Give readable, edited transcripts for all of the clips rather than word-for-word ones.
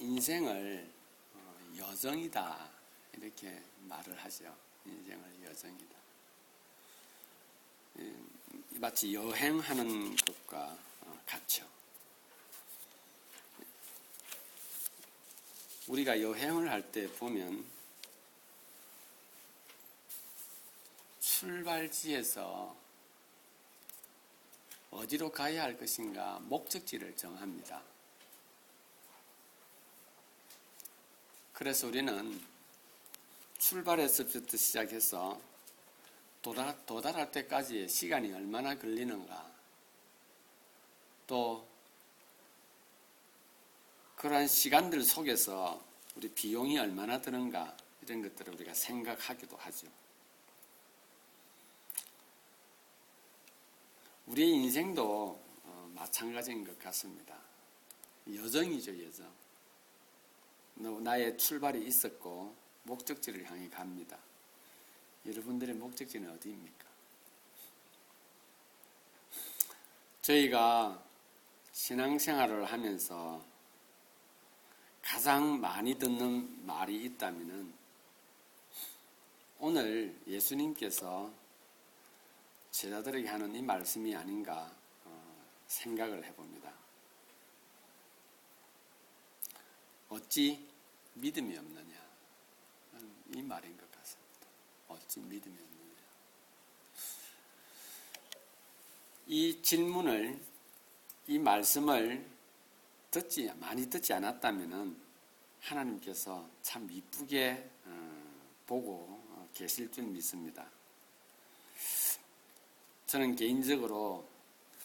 인생을 여정이다 이렇게 말을 하죠. 인생을 여정이다. 마치 여행하는 것과 같죠. 우리가 여행을 할 때 보면 출발지에서 어디로 가야 할 것인가 목적지를 정합니다. 그래서 우리는 출발에서부터 시작해서 도달할 때까지 시간이 얼마나 걸리는가, 또 그러한 시간들 속에서 우리 비용이 얼마나 드는가 이런 것들을 우리가 생각하기도 하죠. 우리의 인생도 마찬가지인 것 같습니다. 여정이죠, 여정. 나의 출발이 있었고 목적지를 향해 갑니다. 여러분들의 목적지는 어디입니까? 저희가 신앙생활을 하면서 가장 많이 듣는 말이 있다면 오늘 예수님께서 제자들에게 하는 이 말씀이 아닌가 생각을 해봅니다. 어찌 믿음이 없느냐, 이 말인 것 같습니다. 어찌 믿음이 없느냐. 이 질문을, 이 말씀을 많이 듣지 않았다면 하나님께서 참 이쁘게 보고 계실 줄 믿습니다. 저는 개인적으로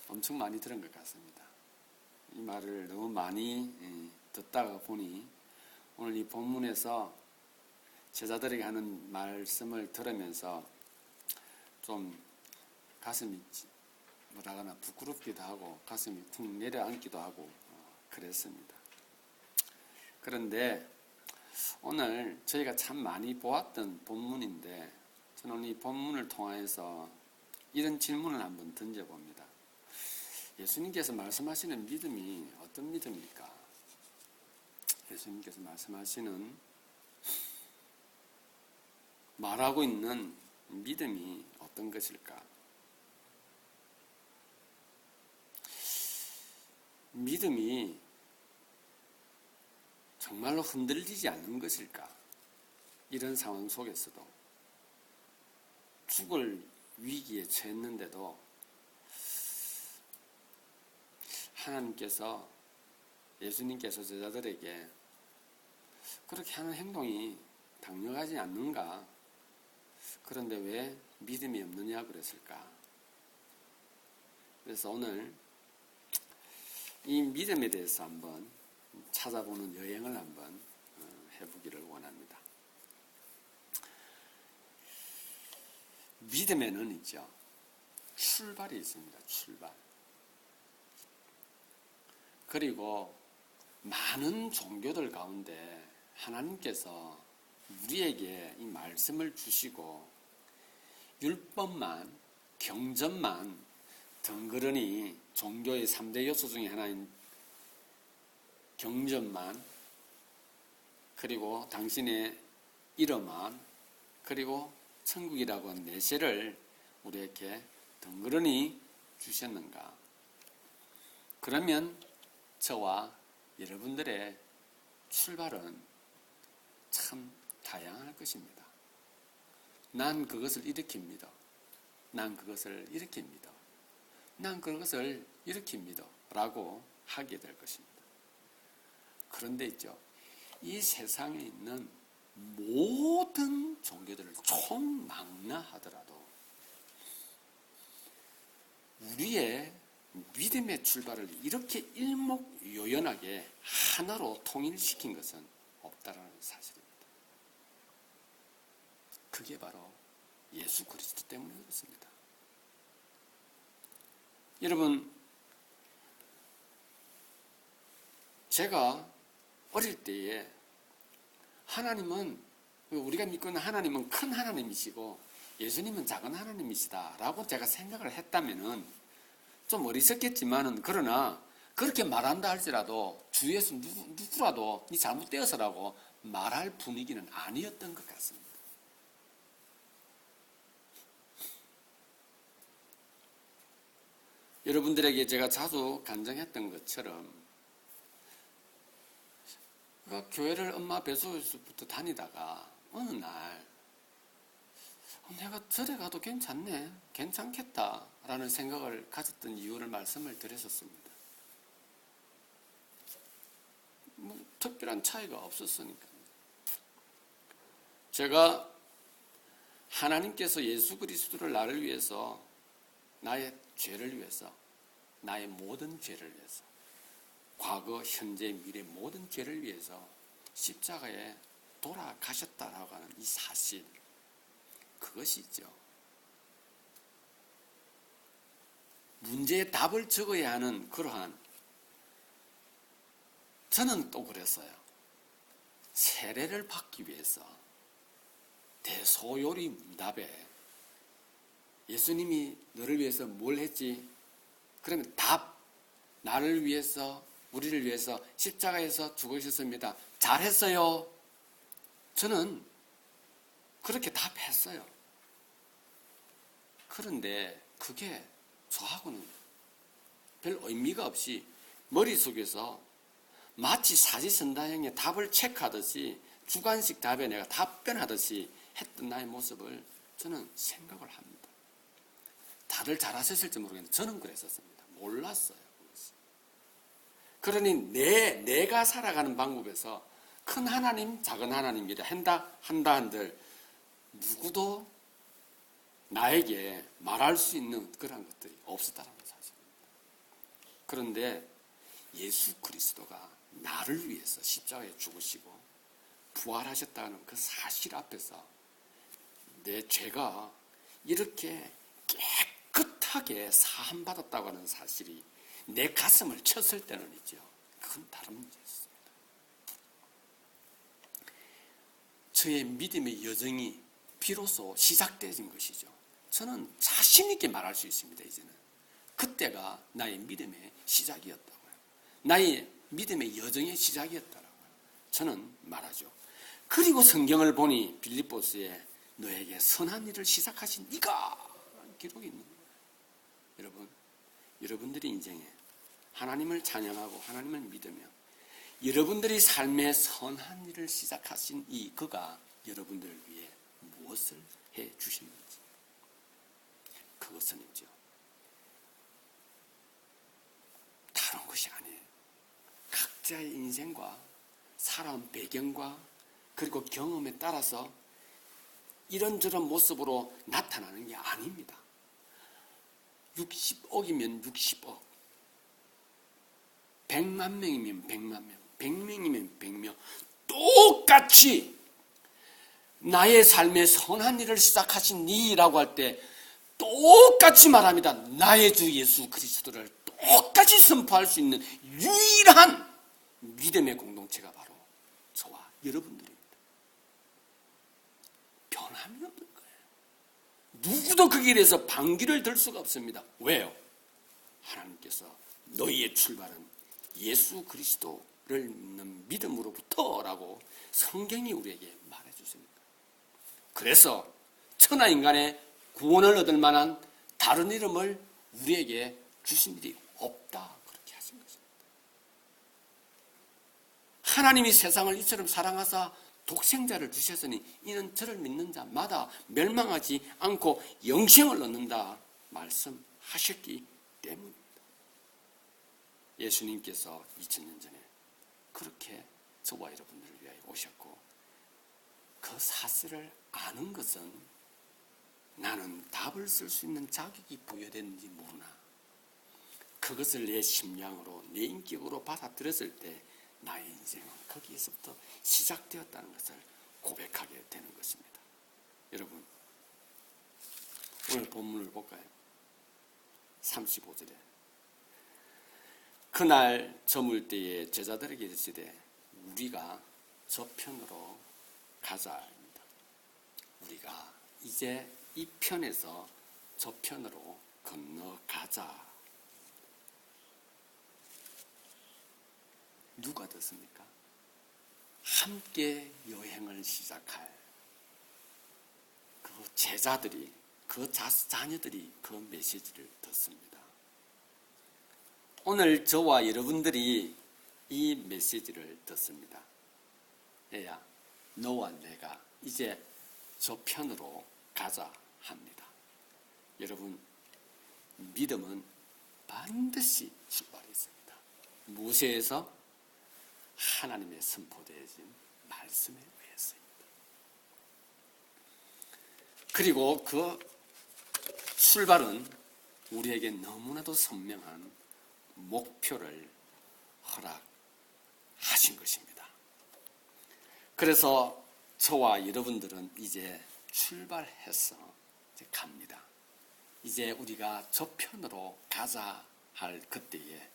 엄청 많이 들은 것 같습니다. 이 말을 너무 많이 듣다가 보니 오늘 이 본문에서 제자들에게 하는 말씀을 들으면서 좀 가슴이 뭐라거나 부끄럽기도 하고 가슴이 툭 내려앉기도 하고 그랬습니다. 그런데 오늘 저희가 참 많이 보았던 본문인데 저는 이 본문을 통해서 이런 질문을 한번 던져봅니다. 예수님께서 말씀하시는 믿음이 어떤 믿음입니까? 예수님께서 말씀하시는, 말하고 있는 믿음이 어떤 것일까? 믿음이 정말로 흔들리지 않는 것일까? 이런 상황 속에서도 죽을 위기에 처했는데도 하나님께서, 예수님께서 제자들에게 그렇게 하는 행동이 당연하지 않는가? 그런데 왜 믿음이 없느냐 그랬을까? 그래서 오늘 이 믿음에 대해서 한번 찾아보는 여행을 한번 해보기를 원합니다. 믿음에는 있죠, 출발이 있습니다. 출발. 그리고 많은 종교들 가운데 하나님께서 우리에게 이 말씀을 주시고 율법만, 경전만 덩그러니 종교의 3대 요소 중에 하나인 경전만, 그리고 당신의 이름만, 그리고 천국이라고 하는 내세를 우리에게 덩그러니 주셨는가? 그러면 저와 여러분들의 출발은 참 다양할 것입니다. 난 그것을 이렇게 믿어. 난 그것을 이렇게 믿어. 난 그것을 이렇게 믿어. 라고 하게 될 것입니다. 그런데 있죠, 이 세상에 있는 모든 종교들을 총망라하더라도 우리의 믿음의 출발을 이렇게 일목요연하게 하나로 통일시킨 것은 없다라는 사실입니다. 그게 바로 예수 그리스도 때문에 그렇습니다. 여러분, 제가 어릴 때에 하나님은, 우리가 믿고 있는 하나님은 큰 하나님이시고 예수님은 작은 하나님이시다 라고 제가 생각을 했다면은 좀 어리석겠지만은, 그러나 그렇게 말한다 할지라도 주위에서 누구라도 이 잘못되어서라고 말할 분위기는 아니었던 것 같습니다. 여러분들에게 제가 자주 간증했던 것처럼 교회를 엄마 뱃속에서부터 다니다가 어느 날 내가 절에 가도 괜찮네, 괜찮겠다라는 생각을 가졌던 이유를 말씀을 드렸었습니다. 특별한 차이가 없었으니까. 제가 하나님께서 예수 그리스도를 나를 위해서, 나의 죄를 위해서, 나의 모든 죄를 위해서, 과거, 현재, 미래 모든 죄를 위해서 십자가에 돌아가셨다라고 하는 이 사실, 그것이죠. 문제의 답을 적어야 하는 그러한, 저는 또 그랬어요. 세례를 받기 위해서 대소요리 문답에 예수님이 너를 위해서 뭘 했지? 그러면 답, 나를 위해서, 우리를 위해서 십자가에서 죽으셨습니다. 잘했어요. 저는 그렇게 답했어요. 그런데 그게 저하고는 별 의미가 없이 머릿속에서 마치 사지선다형의 답을 체크하듯이 주관식 답에 내가 답변하듯이 했던 나의 모습을 저는 생각을 합니다. 다들 잘하셨을지 모르겠는데 저는 그랬었습니다. 몰랐어요. 그러니 내가 살아가는 방법에서 큰 하나님, 작은 하나님이라 한다 한들 누구도 나에게 말할 수 있는 그런 것들이 없었다는 사실입니다. 그런데 예수 그리스도가 나를 위해서 십자가에 죽으시고 부활하셨다는 그 사실 앞에서 내 죄가 이렇게 깨끗하게 사함받았다고 하는 사실이 내 가슴을 쳤을 때는이죠. 그건 다른 문제였습니다. 저의 믿음의 여정이 비로소 시작되어진 것이죠. 저는 자신 있게 말할 수 있습니다. 이제는 그때가 나의 믿음의 시작이었다고요. 나의 믿음의 여정의 시작이었다라고요. 저는 말하죠. 그리고 성경을 보니 빌립보스에 너에게 선한 일을 시작하신 네가 기록이 있는 거예요. 여러분, 여러분들의 인생에 하나님을 찬양하고 하나님을 믿으며 여러분들의 삶에 선한 일을 시작하신 이 그가 여러분들을 위해 무엇을 해 주셨는지, 그것은 있죠. 다른 것이 아니에요. 각자의 인생과 살아온 배경과 그리고 경험에 따라서 이런저런 모습으로 나타나는 게 아닙니다. 60억이면 60억, 100만 명이면 100만 명, 100명이면 100명, 똑같이 나의 삶에 선한 일을 시작하신 이라고 할 때 똑같이 말합니다. 나의 주 예수 그리스도를 똑같이 선포할 수 있는 유일한 믿음의 공동체가 바로 저와 여러분들입니다. 변함이 없는 거예요. 누구도 그 길에서 방귀를 들 수가 없습니다. 왜요? 하나님께서 너희의 출발은 예수 그리스도를 믿는 믿음으로부터라고 성경이 우리에게 말해주십니다. 그래서 천하 인간의 구원을 얻을 만한 다른 이름을 우리에게 주신 일이 없다, 그렇게 하신 것입니다. 하나님이 세상을 이처럼 사랑하사 독생자를 주셨으니 이는 저를 믿는 자마다 멸망하지 않고 영생을 얻는다 말씀하셨기 때문입니다. 예수님께서 2000년 전에 그렇게 저와 여러분들을 위하여 오셨고, 그 사실을 아는 것은 나는 답을 쓸 수 있는 자격이 부여됐는지 모르나 그것을 내 심령으로, 내 인격으로 받아들였을 때 나의 인생은 거기에서부터 시작되었다는 것을 고백하게 되는 것입니다. 여러분, 오늘 본문을 볼까요? 35절에 그날 저물 때에 제자들에게 이르시되 우리가 저편으로 가자입니다. 우리가 이제 이 편에서 저편으로 건너가자. 누가 듣습니까? 함께 여행을 시작할 그 제자들이, 그 자녀들이 그 메시지를 듣습니다. 오늘 저와 여러분들이 이 메시지를 듣습니다. 얘야, 너와 내가 이제 저 편으로 가자 합니다. 여러분, 믿음은 반드시 출발이 있습니다. 무엇에서? 하나님의 선포되어진 말씀에 의해서입니다. 그리고 그 출발은 우리에게 너무나도 선명한 목표를 허락하신 것입니다. 그래서 저와 여러분들은 이제 출발해서 이제 갑니다. 이제 우리가 저편으로 가자 할 그때에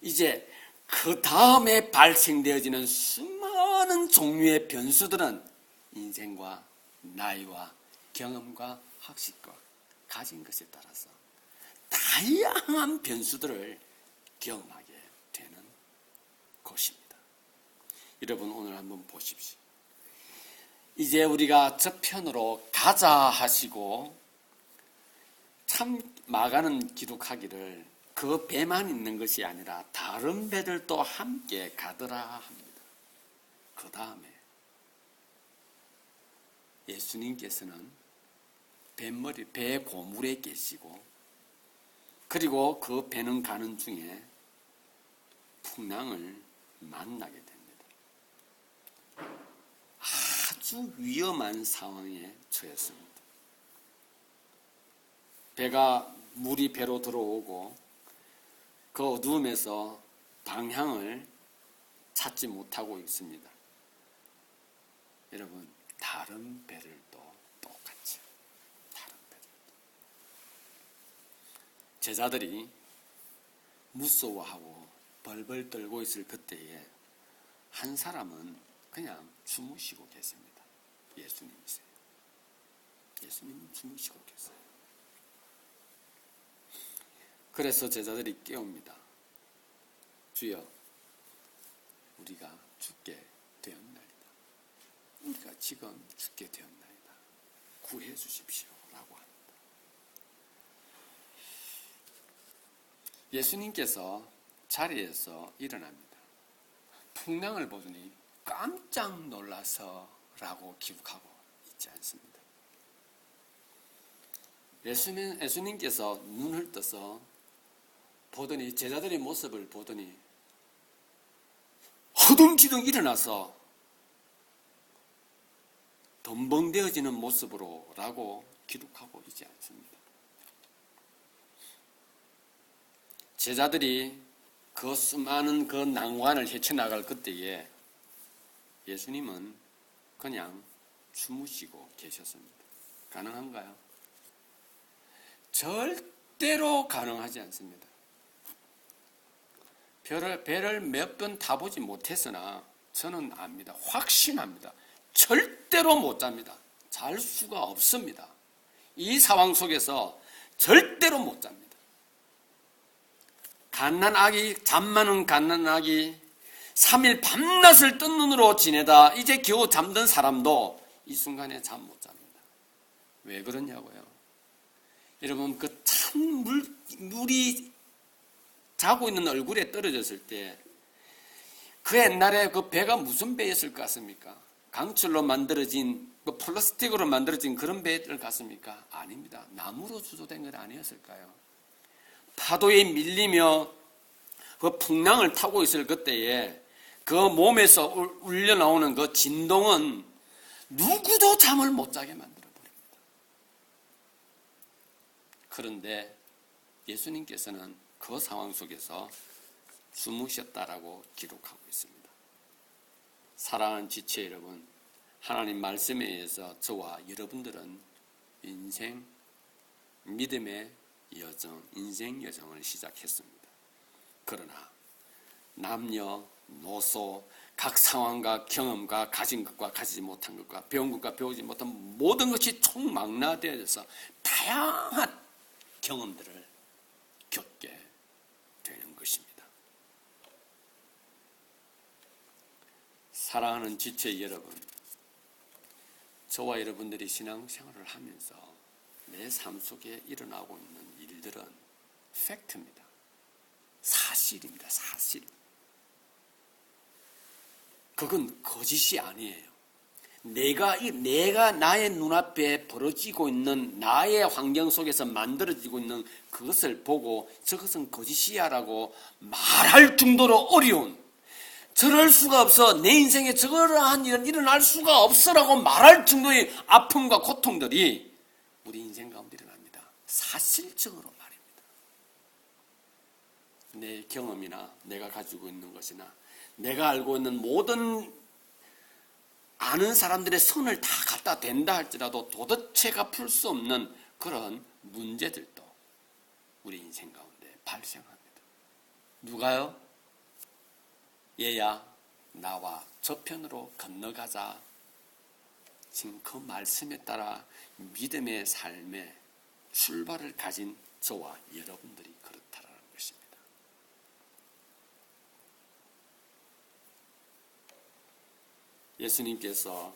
이제 그 다음에 발생되어지는 수많은 종류의 변수들은 인생과 나이와 경험과 학식과 가진 것에 따라서 다양한 변수들을 경험하게 되는 것입니다. 여러분, 오늘 한번 보십시오. 이제 우리가 저편으로 가자 하시고 참 마가는 기록하기를 그 배만 있는 것이 아니라 다른 배들도 함께 가더라 합니다. 그 다음에 예수님께서는 배 고물에 계시고 그리고 그 배는 가는 중에 풍랑을 만나게 됩니다. 아주 위험한 상황에 처했습니다. 물이 배로 들어오고 그 어두움에서 방향을 찾지 못하고 있습니다. 여러분, 다른 배들도 똑같이 다른 배들도. 제자들이 무서워하고 벌벌 떨고 있을 그때에 한 사람은 그냥 주무시고 계십니다. 예수님이세요. 예수님은 주무시고 계세요. 그래서 제자들이 깨웁니다. 주여, 우리가 죽게 되었나이다. 우리가 지금 죽게 되었나이다. 구해 주십시오. 라고 합니다. 예수님께서 자리에서 일어납니다. 풍랑을 보더니 깜짝 놀라서 라고 기록하고 있지 않습니다. 예수님께서 눈을 떠서 보더니 제자들의 모습을 보더니 허둥지둥 일어나서 덤벙대어지는 모습으로 라고 기록하고 있지 않습니다. 제자들이 그 수많은 그 난관을 헤쳐나갈 그때에 예수님은 그냥 주무시고 계셨습니다. 가능한가요? 절대로 가능하지 않습니다. 배를 몇 번 타보지 못했으나 저는 압니다. 확신합니다. 절대로 못 잡니다. 잘 수가 없습니다. 이 상황 속에서 절대로 못 잡니다. 잠 많은 갓난아기 3일 밤낮을 뜬 눈으로 지내다 이제 겨우 잠든 사람도 이 순간에 잠 못 잡니다. 왜 그러냐고요? 여러분, 그 찬 물이 자고 있는 얼굴에 떨어졌을 때 그 옛날에 그 배가 무슨 배였을 것 같습니까? 강철로 만들어진 플라스틱으로 만들어진 그런 배를 같습니까? 아닙니다. 나무로 주조된 건 아니었을까요? 파도에 밀리며 그 풍랑을 타고 있을 그때에 그 몸에서 울려 나오는 그 진동은 누구도 잠을 못 자게 만들어 버립니다. 그런데 예수님께서는 그 상황 속에서 주무셨다라고 기록하고 있습니다. 사랑하는 지체 여러분, 하나님 말씀에 의해서 저와 여러분들은 인생, 믿음의 여정, 인생 여정을 시작했습니다. 그러나 남녀, 노소, 각 상황과 경험과 가진 것과 가지지 못한 것과 배운 것과 배우지 못한 모든 것이 총망라되어져서 다양한 경험들을 겪게 되는 것입니다. 사랑하는 지체 여러분, 저와 여러분들이 신앙생활을 하면서 내 삶 속에 일어나고 있는 일들은 팩트입니다. 사실입니다. 사실. 그건 거짓이 아니에요. 내가 나의 눈앞에 벌어지고 있는 나의 환경 속에서 만들어지고 있는 그것을 보고 저것은 거짓이야라고 말할 정도로 어려운, 저럴 수가 없어, 내 인생에 저러한 일은 일어날 수가 없어라고 말할 정도의 아픔과 고통들이 우리 인생 가운데 일어납니다. 사실적으로 말입니다. 내 경험이나 내가 가지고 있는 것이나 내가 알고 있는 모든 아는 사람들의 선을 다 갖다 댄다 할지라도 도대체가 풀 수 없는 그런 문제들도 우리 인생 가운데 발생합니다. 누가요? 얘야, 나와 저편으로 건너가자. 지금 그 말씀에 따라 믿음의 삶의 출발을 가진 저와 여러분들이 그렇다라는 것입니다. 예수님께서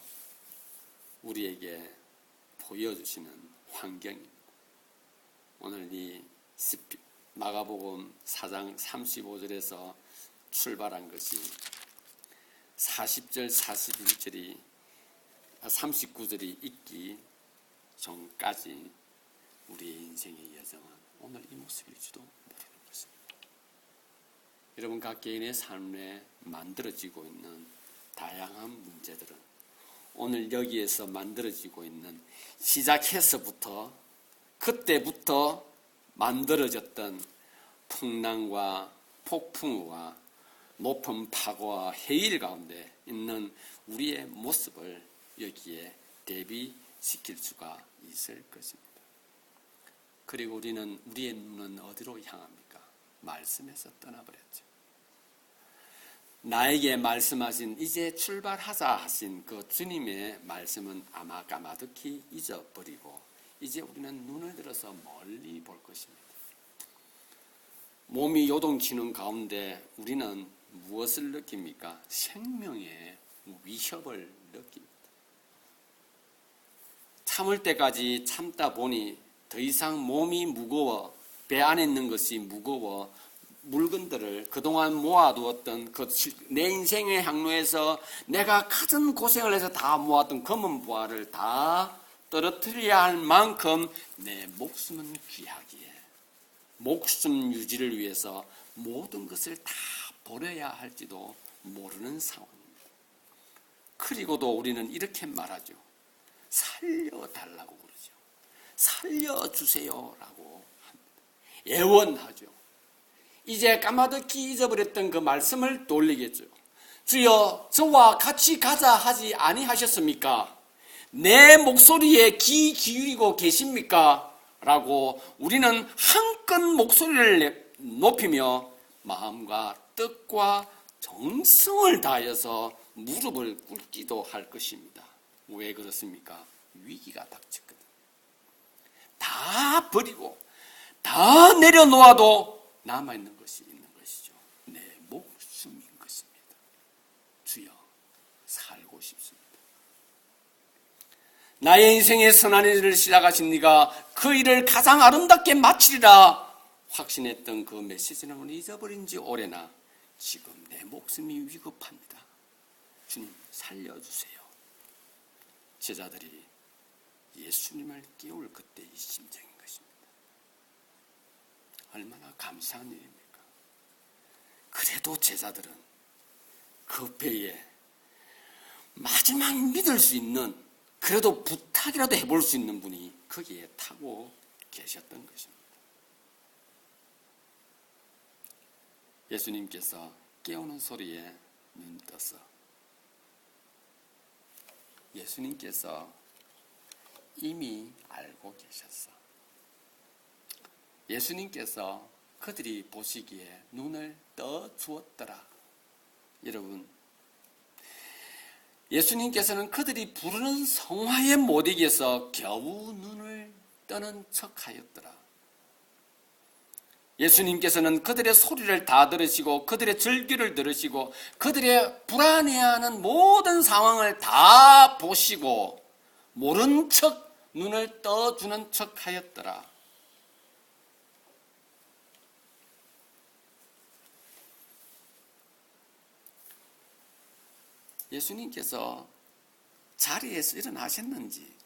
우리에게 보여주시는 환경입니다. 오늘 이 마가복음 4장 35절에서 출발한 것이 40절, 41절이 39절이 있기 전까지 우리의 인생의 여정은 오늘 이 모습일지도 모르는 것입니다. 여러분, 각 개인의 삶에 만들어지고 있는 다양한 문제들은 오늘 여기에서 만들어지고 있는 시작해서부터 그때부터 만들어졌던 풍랑과 폭풍우와 높은 파고와 해일 가운데 있는 우리의 모습을 여기에 대비시킬 수가 있을 것입니다. 그리고 우리의 눈은 어디로 향합니까? 말씀에서 떠나버렸죠. 나에게 말씀하신 이제 출발하자 하신 그 주님의 말씀은 아마 까마득히 잊어버리고 이제 우리는 눈을 들어서 멀리 볼 것입니다. 몸이 요동치는 가운데 우리는 무엇을 느낍니까? 생명의 위협을 느낍니다. 참을 때까지 참다 보니 더 이상 몸이 무거워, 배 안에 있는 것이 무거워 물건들을 그동안 모아두었던 내 인생의 항로에서 내가 가진 고생을 해서 다 모았던 검은 보화를 다 떨어뜨려야 할 만큼 내 목숨은 귀하기에 목숨 유지를 위해서 모든 것을 다 버려야 할지도 모르는 상황입니다. 그리고도 우리는 이렇게 말하죠. 살려달라고 그러죠. 살려주세요라고 애원하죠. 이제 까마득히 잊어버렸던 그 말씀을 떠올리겠죠. 주여, 저와 같이 가자 하지 아니하셨습니까? 내 목소리에 귀 기울이고 계십니까? 라고 우리는 한껏 목소리를 높이며 마음과 뜻과 정성을 다하여서 무릎을 꿇기도 할 것입니다. 왜 그렇습니까? 위기가 닥쳤거든. 다 버리고 다 내려놓아도 남아있는 것이 있는 것이죠. 내 목숨인 것입니다. 주여, 살고 싶습니다. 나의 인생의 선한 일을 시작하신 네가 그 일을 가장 아름답게 마치리라 확신했던 그 메시지는 잊어버린 지 오래나 지금 내 목숨이 위급합니다. 주님, 살려주세요. 제자들이 예수님을 깨울 그때 이 심정인 것입니다. 얼마나 감사한 일입니까? 그래도 제자들은 그 배에 마지막 믿을 수 있는, 그래도 부탁이라도 해볼 수 있는 분이 거기에 타고 계셨던 것입니다. 예수님께서 깨우는 소리에 눈 떠서 예수님께서 이미 알고 계셨어. 예수님께서 그들이 보시기에 눈을 떠 주었더라. 여러분, 예수님께서는 그들이 부르는 성화에 못 이겨서 겨우 눈을 떠는 척하였더라. 예수님께서는 그들의 소리를 다 들으시고 그들의 절규를 들으시고 그들의 불안해하는 모든 상황을 다 보시고 모른 척 눈을 떠주는 척 하였더라. 예수님께서 자리에서 일어나셨는지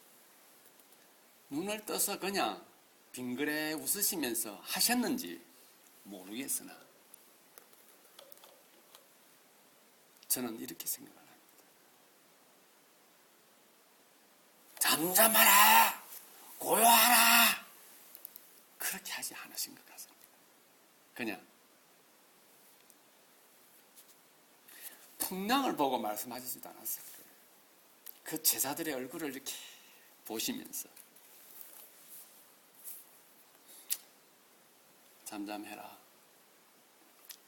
눈을 떠서 그냥 빙그레 웃으시면서 하셨는지 모르겠으나 저는 이렇게 생각을 합니다. 잠잠하라, 고요하라, 그렇게 하지 않으신 것 같습니다. 그냥 풍랑을 보고 말씀하시지도 않았을 거예요. 그 제자들의 얼굴을 이렇게 보시면서 잠잠해라,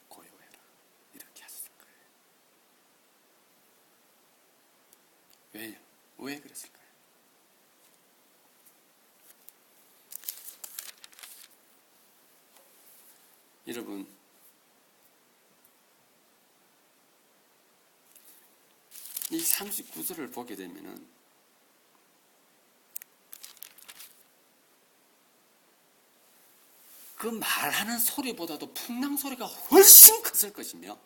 고요해라, 이렇게 하셨을 거예요. 왜요? 왜 그랬을까요? 여러분, 이 39절을 보게 되면은 그 말하는 소리보다도 풍랑 소리가 훨씬 컸을 것이며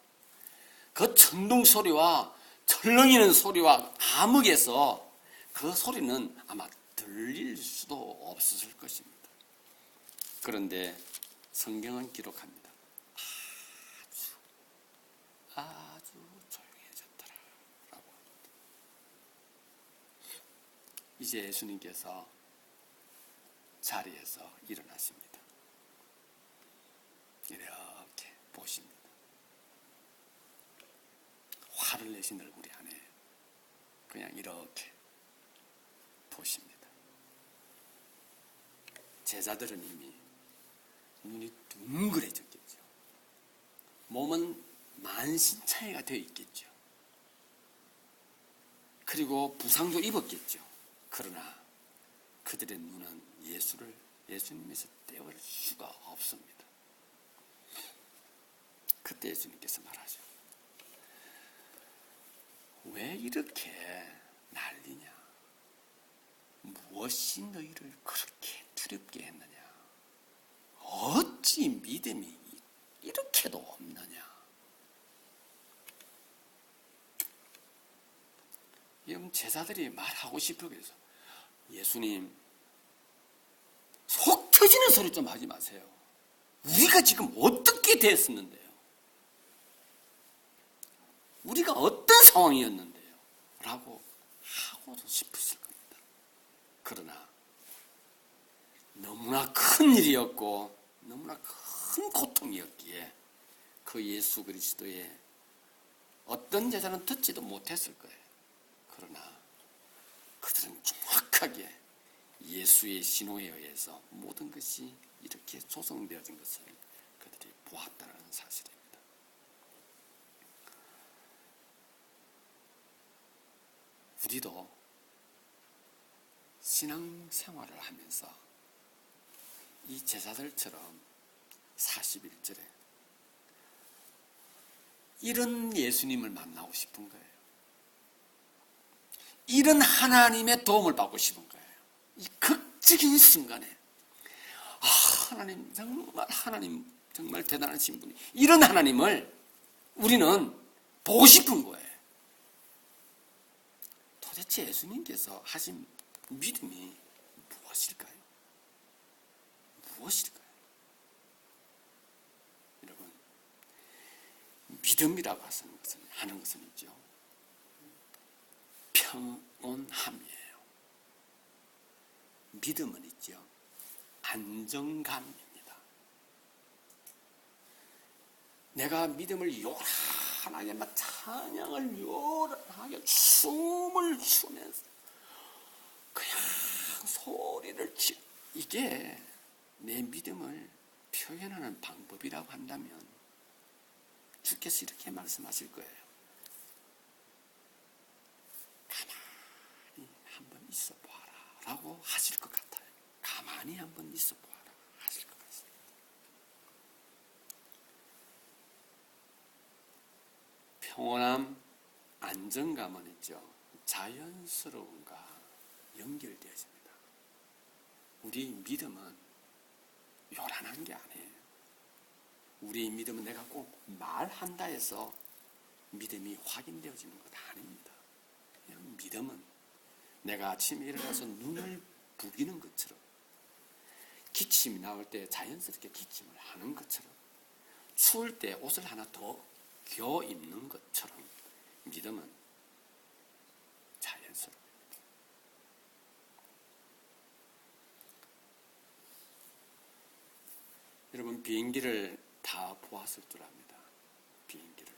그 천둥 소리와 철렁이는 소리와 암흑에서 그 소리는 아마 들릴 수도 없었을 것입니다. 그런데 성경은 기록합니다. 아주 조용해졌더라 라고 합니다. 이제 예수님께서 자리에서 일어나십니다. 이렇게 보십니다. 화를 내신 얼굴이 아니에요. 그냥 이렇게 보십니다. 제자들은 이미 눈이 둥그레졌겠죠. 몸은 만신창이가 되어 있겠죠. 그리고 부상도 입었겠죠. 그러나 그들의 눈은 예수님에서 떼어볼 수가 없습니다. 그때 예수님께서 말하죠. 왜 이렇게 난리냐? 무엇이 너희를 그렇게 두렵게 했느냐? 어찌 믿음이 이렇게도 없느냐? 여러분, 제자들이 말하고 싶어 그래서 예수님, 속 터지는 소리 좀 하지 마세요. 우리가 지금 어떻게 됐었는데요? 우리가 어떤 상황이었는데요? 라고 하고도 싶으실 겁니다. 그러나 너무나 큰 일이었고 너무나 큰 고통이었기에 그 예수 그리스도의 어떤 제자는 듣지도 못했을 거예요. 그러나 그들은 정확하게 예수의 신호에 의해서 모든 것이 이렇게 조성되어진 것을 그들이 보았다는 사실입니다. 우리도 신앙생활을 하면서 이 제자들처럼 41절에 이런 예수님을 만나고 싶은 거예요. 이런 하나님의 도움을 받고 싶은 거예요. 이 극적인 순간에 하나님 정말 대단하신 분이 이런 하나님을 우리는 보고 싶은 거예요. 도대체 예수님께서 하신 믿음이 무엇일까요? 무엇일까요? 여러분, 믿음이라고 하는 것은 있죠. 평온함이에요. 믿음은 있죠. 안정감입니다. 내가 믿음을 요란하게 막 찬양을 요란하게 춤을 추면서 그냥 소리를 이게 내 믿음을 표현하는 방법이라고 한다면 주께서 이렇게 말씀하실 거예요. 가만히 한번 있어 보아라 라고 하실 것 같아요. 가만히 한번 있어 보아라 하실 것 같습니다. 평온함, 안정감은 있죠. 자연스러움과 연결되어집니다. 우리 믿음은 요란한 게 아니에요. 우리 믿음은 내가 꼭 말한다 해서 믿음이 확인되어지는 것 아닙니다. 그냥 믿음은 내가 아침에 일어나서 눈을 부비는 것처럼, 기침이 나올 때 자연스럽게 기침을 하는 것처럼, 추울 때 옷을 하나 더 겨 입는 것처럼 믿음은 자연스럽습니다. 여러분, 비행기를 다 보았을 줄 압니다. 비행기를.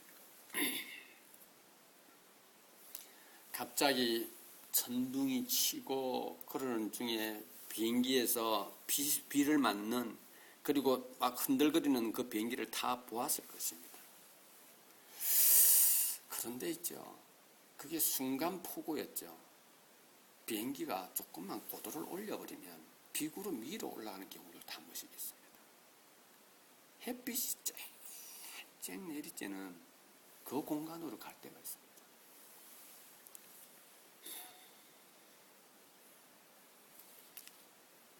갑자기 천둥이 치고 그러는 중에 비행기에서 비를 맞는, 그리고 막 흔들거리는 그 비행기를 다 보았을 것입니다. 그런데 있죠, 그게 순간 폭우였죠. 비행기가 조금만 고도를 올려버리면 비구름 위로 올라가는 경우를 한 번씩 있습니다. 햇빛이 쨍쨍 내릴 때는 그 공간으로 갈 때가 있습니다.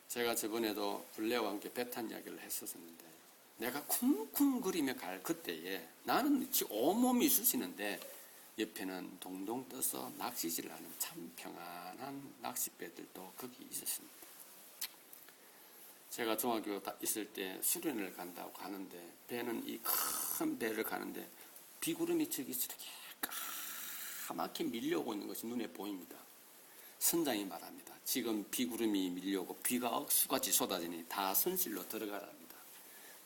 제가 저번에도 블레와 함께 배 탄 이야기를 했었는데, 내가 쿵쿵거리며 갈 그때에 나는 온몸이 쑤시는데 옆에는 동동 떠서 낚시질을 하는 참 평안한 낚싯배들도 거기 있었습니다. 제가 중학교 있을 때 수련을 간다고 가는데, 배는 이 큰 배를 가는데 비구름이 저기 이렇게 까맣게 밀려오고 있는 것이 눈에 보입니다. 선장이 말합니다. 지금 비구름이 밀려오고 비가 억수같이 쏟아지니 다 선실로 들어가랍니다.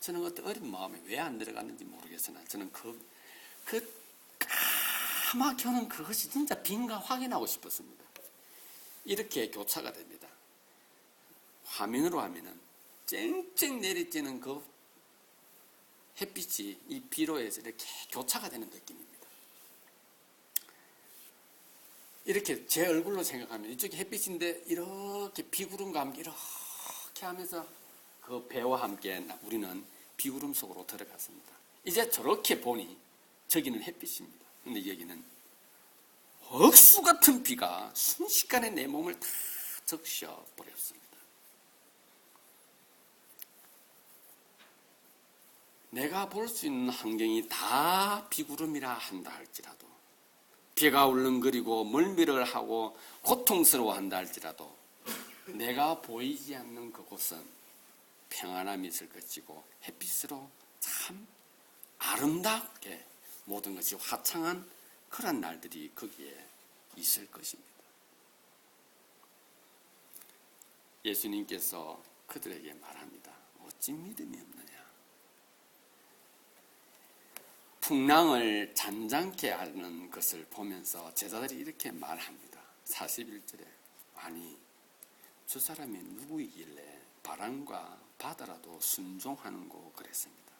저는 그때 어린 마음에 왜 안 들어갔는지 모르겠으나 저는 그 까맣게 오는 그것이 진짜 빈가 확인하고 싶었습니다. 이렇게 교차가 됩니다. 화면으로 하면은 쨍쨍 내리쬐는 그 햇빛이 이 비로에서 이렇게 교차가 되는 느낌입니다. 이렇게 제 얼굴로 생각하면 이쪽이 햇빛인데 이렇게 비구름과 함께 이렇게 하면서 그 배와 함께 우리는 비구름 속으로 들어갔습니다. 이제 저렇게 보니 저기는 햇빛입니다. 근데 여기는 억수 같은 비가 순식간에 내 몸을 다 적셔버렸습니다. 내가 볼 수 있는 환경이 다 비구름이라 한다 할지라도, 비가 울렁거리고 멀미를 하고 고통스러워한다 할지라도, 내가 보이지 않는 그곳은 평안함이 있을 것이고 햇빛으로 참 아름답게 모든 것이 화창한 그런 날들이 거기에 있을 것입니다. 예수님께서 그들에게 말합니다. 어찌 믿음이 없느냐. 풍랑을 잔잔케 하는 것을 보면서 제자들이 이렇게 말합니다. 41절에 아니 저 사람이 누구이길래 바람과 바다라도 순종하는고 그랬습니다.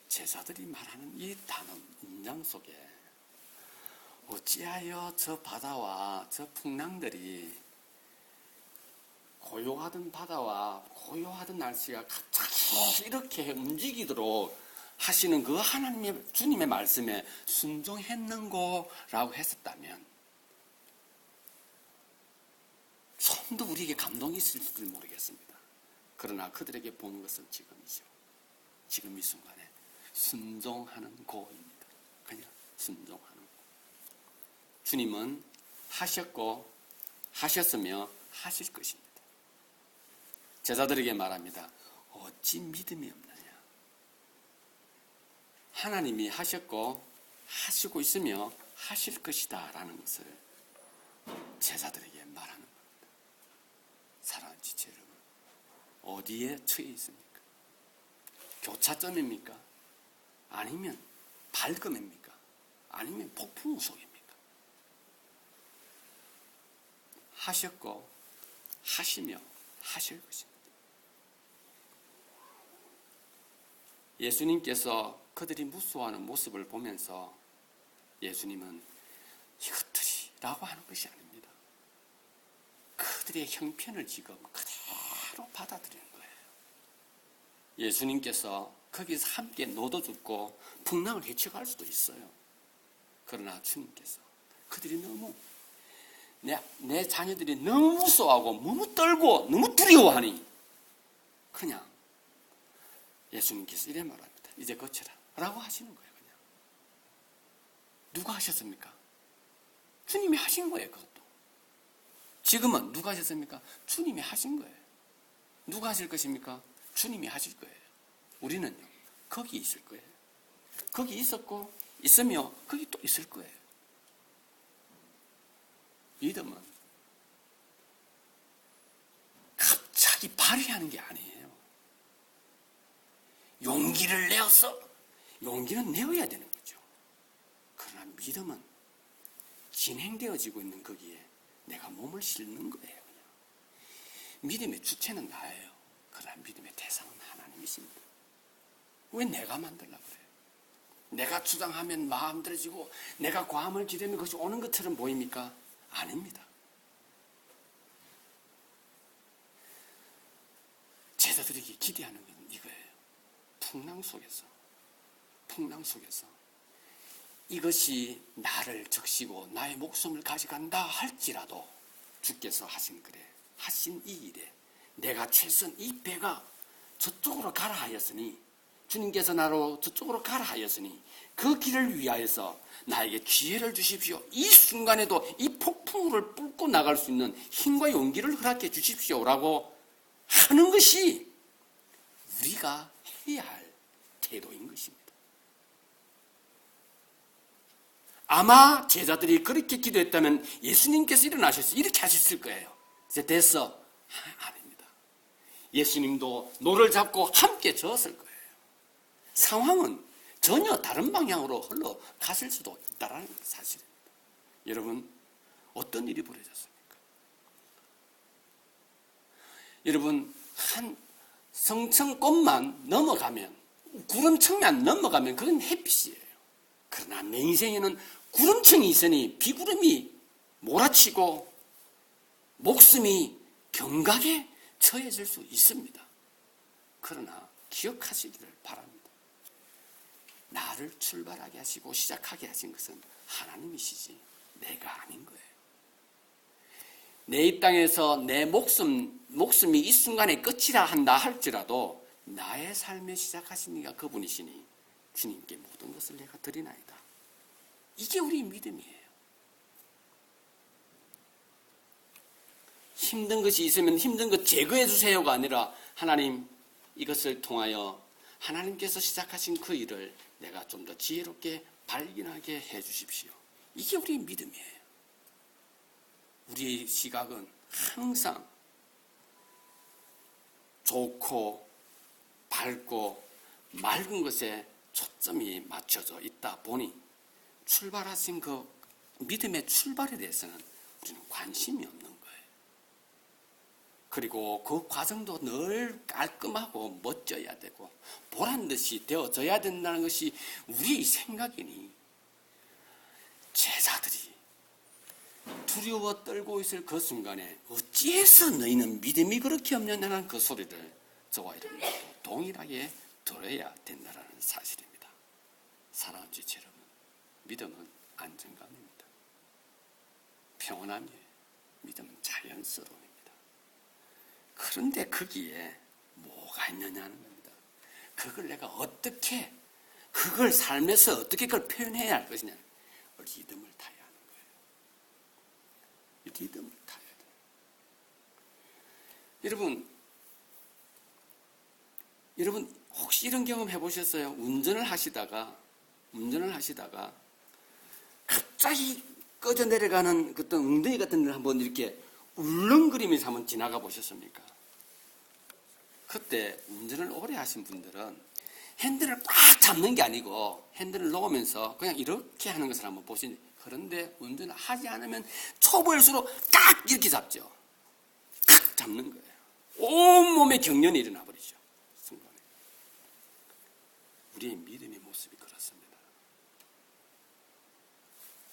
제자들이 말하는 이 단어 문장 속에 어찌하여 저 바다와 저 풍랑들이, 고요하던 바다와 고요하던 날씨가 갑자기 이렇게 움직이도록 하시는 그 하나님의 주님의 말씀에 순종했는고라고 했었다면 좀 더 우리에게 감동이 있을지 모르겠습니다. 그러나 그들에게 본 것은 지금이죠. 지금 이 순간에 순종하는 고입니다. 그냥 순종하는 고. 주님은 하셨고 하셨으며 하실 것입니다. 제자들에게 말합니다. 어찌 믿음이 없느냐. 하나님이 하셨고 하시고 있으며 하실 것이다 라는 것을 제자들에게 말하는 겁니다. 사랑하는 지체 여러분, 어디에 처해 있습니까? 교차점입니까? 아니면 발금입니까? 아니면 폭풍 속입니까? 하셨고 하시며 하실 것입니다. 예수님께서 그들이 무서워하는 모습을 보면서 예수님은 이것들이라고 하는 것이 아닙니다. 그들의 형편을 지금 그대로 받아들이는 거예요. 예수님께서 거기서 함께 너도 죽고 풍랑을 헤쳐갈 수도 있어요. 그러나 주님께서 그들이 너무 내 자녀들이 너무 무서워하고 너무 떨고 너무 두려워하니 그냥 예수님께서 이래 말합니다. 이제 거쳐라 라고 하시는 거예요. 그냥. 누가 하셨습니까? 주님이 하신 거예요. 그것도. 지금은 누가 하셨습니까? 주님이 하신 거예요. 누가 하실 것입니까? 주님이 하실 거예요. 우리는요, 거기 있을 거예요. 거기 있었고 있으며 거기 또 있을 거예요. 믿음은 갑자기 발휘하는 게 아니에요. 용기를 내어서 용기는 내어야 되는 거죠. 그러나 믿음은 진행되어지고 있는 거기에 내가 몸을 싣는 거예요. 그냥. 믿음의 주체는 나예요. 그러나 믿음의 대상은 하나님이십니다. 왜 내가 만들려고 그래요? 내가 주장하면 마음대로지고 내가 과음을 기대면 그것이 오는 것처럼 보입니까? 아닙니다. 제자들에게 기대하는 건 이거예요. 풍랑 속에서 이것이 나를 적시고 나의 목숨을 가져간다 할지라도 주께서 하신 이 일에 내가 채선 이 배가 저쪽으로 가라 하였으니 주님께서 나로 저쪽으로 가라 하였으니 그 길을 위하여서 나에게 기회를 주십시오. 이 순간에도 이 폭풍을 뚫고 나갈 수 있는 힘과 용기를 허락해 주십시오라고 하는 것이 우리가 해야 할 태도인 것입니다. 아마 제자들이 그렇게 기도했다면 예수님께서 일어나셔서 이렇게 하셨을 거예요. 이제 됐어. 아닙니다. 예수님도 노를 잡고 함께 저었을 거예요. 상황은 전혀 다른 방향으로 흘러갔을 수도 있다는 사실입니다. 여러분, 어떤 일이 벌어졌습니까? 여러분, 한 성층꽃만 넘어가면, 구름층만 넘어가면 그건 햇빛이에요. 그러나 내 인생에는 구름층이 있으니 비구름이 몰아치고 목숨이 경각에 처해질 수 있습니다. 그러나 기억하시기를 바랍니다. 나를 출발하게 하시고 시작하게 하신 것은 하나님이시지 내가 아닌 거예요. 내 이 땅에서 내 목숨이 이 순간에 끝이라 한다 할지라도 나의 삶에 시작하신 이가 그분이시니 주님께 모든 것을 내가 드리나이다. 이게 우리 믿음이에요. 힘든 것이 있으면 힘든 것 제거해 주세요가 아니라 하나님 이것을 통하여 하나님께서 시작하신 그 일을 내가 좀 더 지혜롭게 발견하게 해 주십시오. 이게 우리의 믿음이에요. 우리의 시각은 항상 좋고 밝고 맑은 것에 초점이 맞춰져 있다 보니 출발하신 그 믿음의 출발에 대해서는 우리는 관심이 없는 거예요. 그리고 그 과정도 늘 깔끔하고 멋져야 되고 보란듯이 되어져야 된다는 것이 우리의 생각이니 제자들이 두려워 떨고 있을 그 순간에 어찌해서 너희는 믿음이 그렇게 없느냐는 그 소리를 저와 여러분도 동일하게 들어야 된다는 사실입니다. 사랑하는 지체 여러분, 믿음은 안정감입니다. 평온함이에요. 믿음은 자연스러움입니다. 그런데 거기에 뭐가 있느냐는 겁니다. 그걸 내가 어떻게, 그걸 삶에서 어떻게 그걸 표현해야 할 것이냐. 리듬을 타야 하는 거예요. 리듬을 타야 돼요. 여러분 혹시 이런 경험 해보셨어요? 운전을 하시다가 갑자기 꺼져 내려가는 어떤 웅덩이 같은 데를 한번 이렇게 울렁거리면서 한번 지나가 보셨습니까? 그때 운전을 오래 하신 분들은 핸들을 꽉 잡는 게 아니고 핸들을 놓으면서 그냥 이렇게 하는 것을 한번 보시니, 그런데 운전을 하지 않으면 초보일수록 딱 이렇게 잡죠. 딱 잡는 거예요. 온몸에 경련이 일어나 버리죠. 순간에. 우리의 믿음의 모습이 그렇습니다.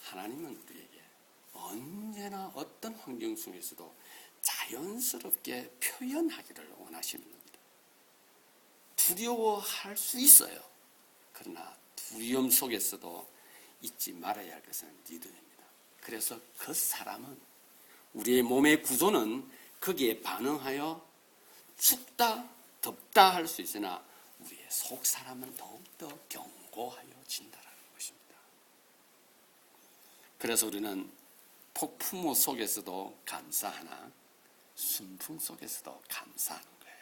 하나님은 우리에게 언제나 어떤 환경 속에서도 자연스럽게 표현하기를 원하시는 겁니다. 두려워할 수 있어요. 그러나 두려움 속에서도 잊지 말아야 할 것은 믿음입니다. 그래서 그 사람은 우리의 몸의 구조는 거기에 반응하여 춥다, 덥다 할 수 있으나 우리의 속 사람은 더욱더 견고하여진다라는 것입니다. 그래서 우리는 폭풍우 속에서도 감사하나 순풍 속에서도 감사하는 거예요.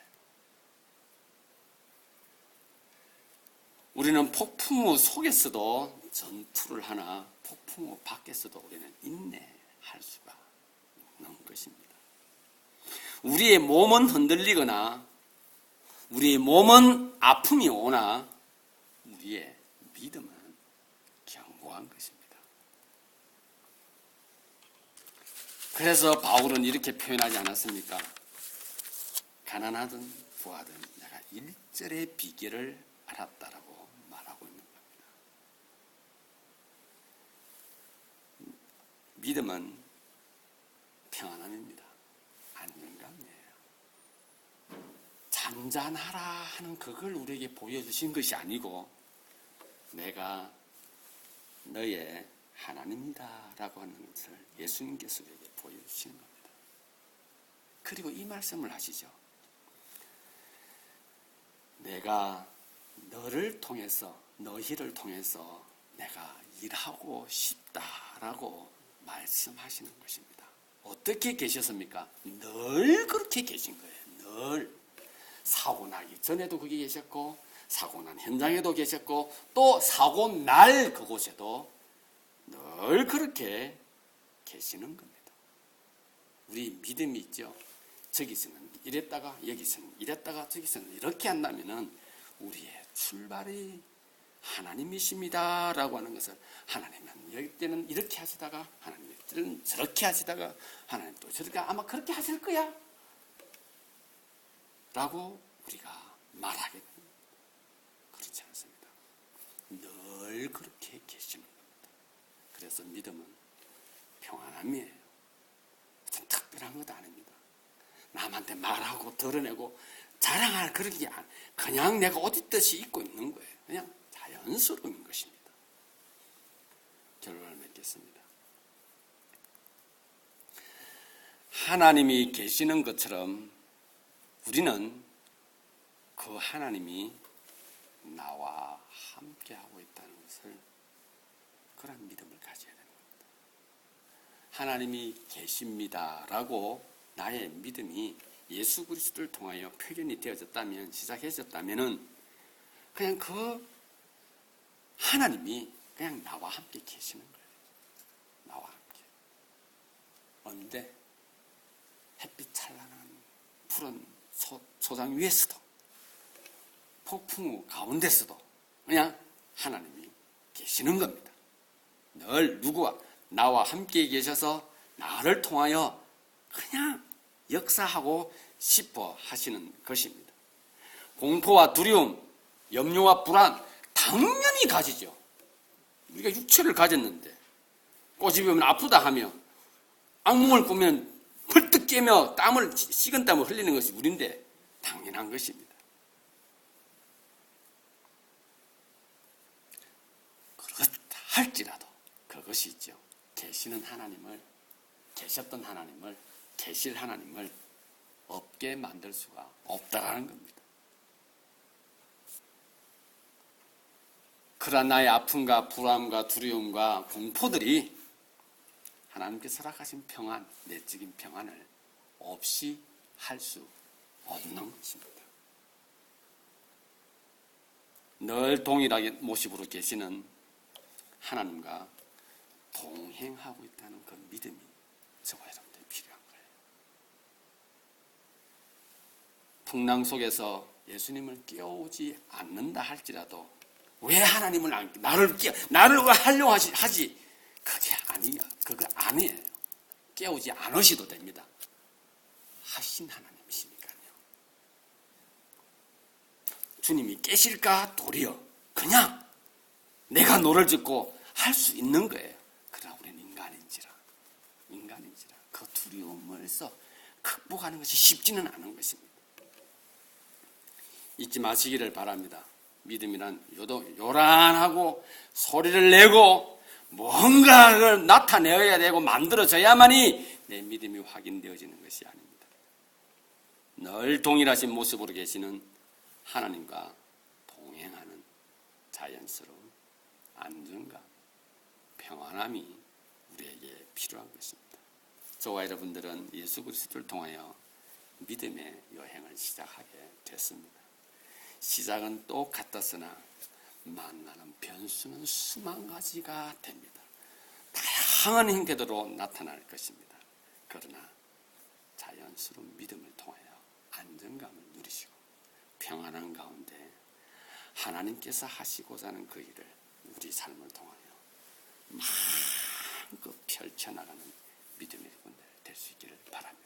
우리는 폭풍우 속에서도 전투를 하나 폭풍우 밖에서도 우리는 인내할 수가 있는 것입니다. 우리의 몸은 흔들리거나 우리의 몸은 아픔이 오나 우리의 믿음은 견고한 것입니다. 그래서 바울은 이렇게 표현하지 않았습니까? 가난하든 부하든 내가 일절의 비결을 알았다라고 말하고 있는 겁니다. 믿음은 평안함입니다. 안정감이에요. 잔잔하라 하는 그걸 우리에게 보여주신 것이 아니고 내가 너의 하나님이다 라고 하는 것을 예수님께서 우리에게 보여주시는 겁니다. 그리고 이 말씀을 하시죠. 내가 너를 통해서 너희를 통해서 내가 일하고 싶다라고 말씀하시는 것입니다. 어떻게 계셨습니까? 늘 그렇게 계신 거예요. 늘 사고 나기 전에도 거기 계셨고 사고 난 현장에도 계셨고 또 사고 날 그곳에도 늘 그렇게 계시는 겁니다. 우리 믿음이 있죠. 저기서는 이랬다가 여기서는 이랬다가 저기서는 이렇게 한다면은 우리의 출발이 하나님이십니다 라고 하는 것을 하나님은 여기 때는 이렇게 하시다가 하나님 때는 저렇게 하시다가 하나님 또 저렇게 아마 그렇게 하실 거야 라고 우리가 말하게 됩니다. 그렇지 않습니다. 늘 그렇게 계시는 겁니다. 그래서 믿음은 평안함이에요. 무슨 특별한 것도 아닙니다. 남한테 말하고 드러내고 자랑할 그런 게 아니에요. 그냥 내가 옷 입듯이 입고 있는 거예요. 그냥 자연스러운 것입니다. 결론을 맺겠습니다. 하나님이 계시는 것처럼 우리는 그 하나님이 나와 함께하고 있다는 것을 그런 믿음을 가져야 되는 겁니다. 하나님이 계십니다라고 나의 믿음이 예수 그리스도를 통하여 표현이 되어졌다면 시작해졌다면은 그냥 그 하나님이 그냥 나와 함께 계시는 거예요. 나와 함께. 언제 햇빛 찬란한 푸른 소장 위에서도 폭풍우 가운데서도 그냥 하나님이 계시는 겁니다. 늘 누구와 나와 함께 계셔서 나를 통하여 그냥 역사하고 싶어 하시는 것입니다. 공포와 두려움, 염려와 불안 당연히 가지죠. 우리가 육체를 가졌는데 꼬집으면 아프다 하며 악몽을 꾸면 벌떡 깨며 식은 땀을 흘리는 것이 우리인데 당연한 것입니다. 그렇다 할지라도 그것이 있죠. 계시는 하나님을, 계셨던 하나님을, 계실 하나님을 없게 만들 수가 없다라는 겁니다. 그러나 나의 아픔과 불안과 두려움과 공포들이 하나님께서 허락하신 평안, 내적인 평안을 없이 할 수 없는 것입니다. 늘 동일하게 모습으로 계시는 하나님과 동행하고 있다는 그 믿음이 저와 여러분들 필요한 거예요. 풍랑 속에서 예수님을 깨우지 않는다 할지라도 왜 하나님을 나를 왜 하려고 하지? 그게 아니야. 그거 아니에요. 깨우지 않으셔도 됩니다. 하신 하나님이시니까요. 주님이 깨실까 도리어 그냥 내가 노를 젓고 할 수 있는 거예요. 그러나 우리는 인간인지라 그 두려움에서 극복하는 것이 쉽지는 않은 것입니다. 잊지 마시기를 바랍니다. 믿음이란 요란하고 소리를 내고 뭔가를 나타내어야 되고 만들어져야만이 내 믿음이 확인되어지는 것이 아닙니다. 늘 동일하신 모습으로 계시는 하나님과 동행하는 자연스러운 안정감, 평안함이 우리에게 필요한 것입니다. 저와 여러분들은 예수 그리스도를 통하여 믿음의 여행을 시작하게 됐습니다. 시작은 똑같았으나 만나는 변수는 수만 가지가 됩니다. 다양한 형태로 나타날 것입니다. 그러나 자연스러운 믿음을 통하여 안정감을 누리시고 평안한 가운데 하나님께서 하시고자 하는 그 일을 우리 삶을 통하여 마음껏 펼쳐나가는 믿음의 분들 될 수 있기를 바랍니다.